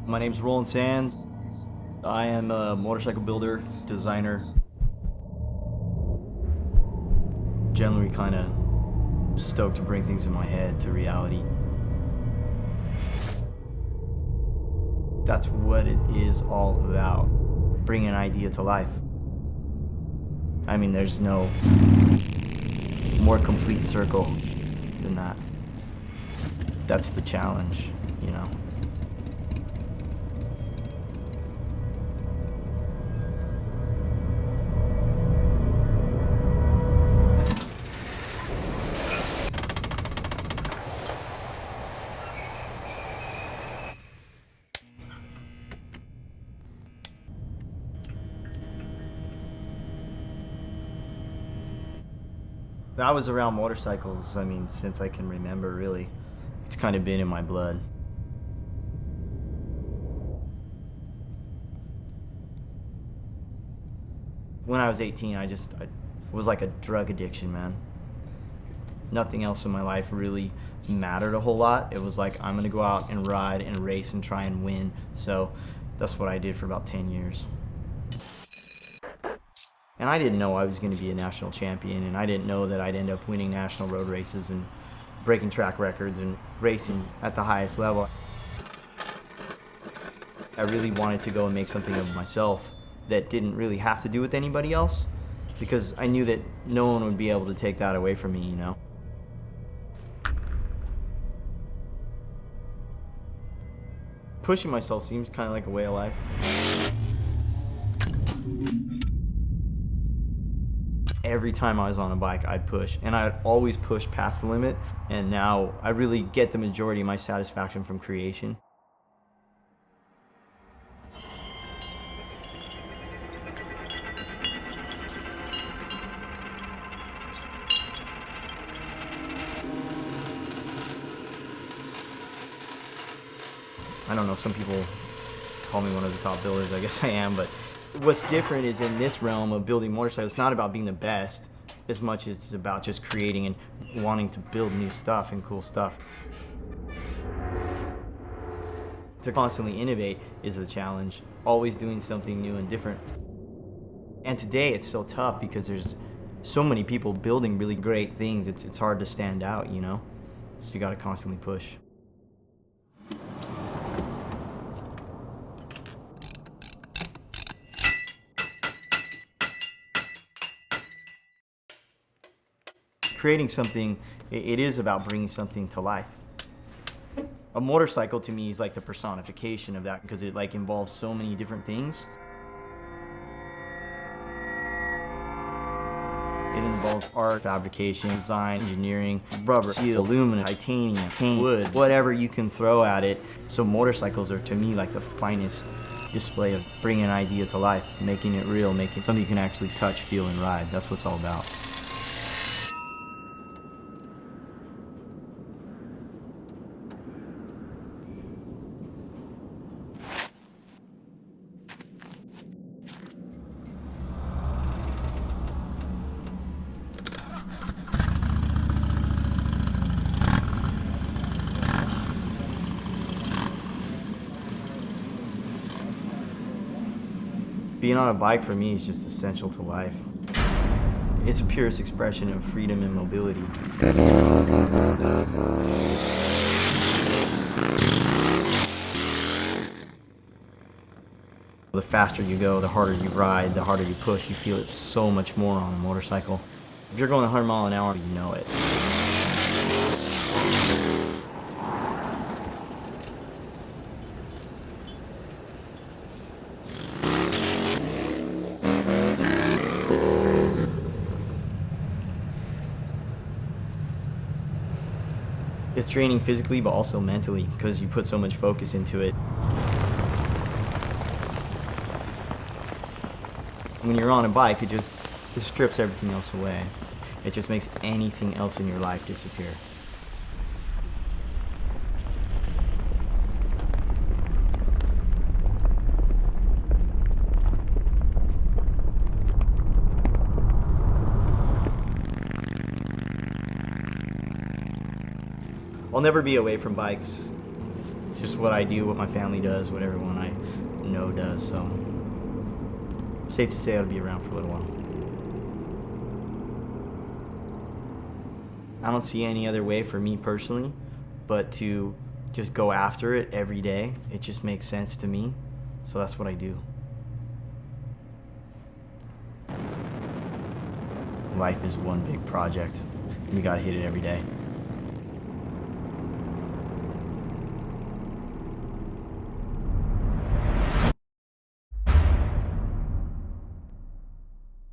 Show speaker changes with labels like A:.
A: My name's Roland Sands. I am a motorcycle builder, designer. Generally kind of stoked to bring things in my head to reality. That's what it is all about, bringing an idea to life. I mean, there's no more complete circle than that. That's the challenge, you know. I was around motorcycles, I mean, since I can remember, really. It's kind of been in my blood. When I was 18, I was like a drug addiction, man. Nothing else in my life really mattered a whole lot. It was like, I'm gonna go out and ride and race and try and win. So that's what I did for about 10 years. And I didn't know I was going to be a national champion, and I didn't know that I'd end up winning national road races and breaking track records and racing at the highest level. I really wanted to go and make something of myself that didn't really have to do with anybody else, because I knew that no one would be able to take that away from me, you know? Pushing myself seems kind of like a way of life. Every time I was on a bike, I'd push, and I'd always push past the limit, and now I really get the majority of my satisfaction from creation. I don't know, some people call me one of the top builders, I guess I am, but what's different is in this realm of building motorcycles, it's not about being the best as much as it's about just creating and wanting to build new stuff and cool stuff. To constantly innovate is the challenge, always doing something new and different. And today it's so tough because there's so many people building really great things, it's hard to stand out, you know? So you gotta constantly push. Creating something, it is about bringing something to life. A motorcycle to me is like the personification of that, because it like involves so many different things. It involves art, fabrication, design, engineering, rubber, steel, aluminum, titanium, paint, wood, whatever you can throw at it. So motorcycles are to me like the finest display of bringing an idea to life, making it real, making something you can actually touch, feel, and ride. That's what it's all about. Being on a bike for me is just essential to life. It's a purest expression of freedom and mobility. The faster you go, the harder you ride, the harder you push. You feel it so much more on a motorcycle. If you're going 100 miles an hour, you know it. It's draining physically, but also mentally, because you put so much focus into it. When you're on a bike, it strips everything else away. It just makes anything else in your life disappear. I'll never be away from bikes. It's It's just what I do, what my family does, what everyone I know does. So safe to say I'll be around for a little while. I don't see any other way for me personally but to just go after it every day. It just makes sense to me, so that's what I do. Life is one big project. We gotta hit it every day.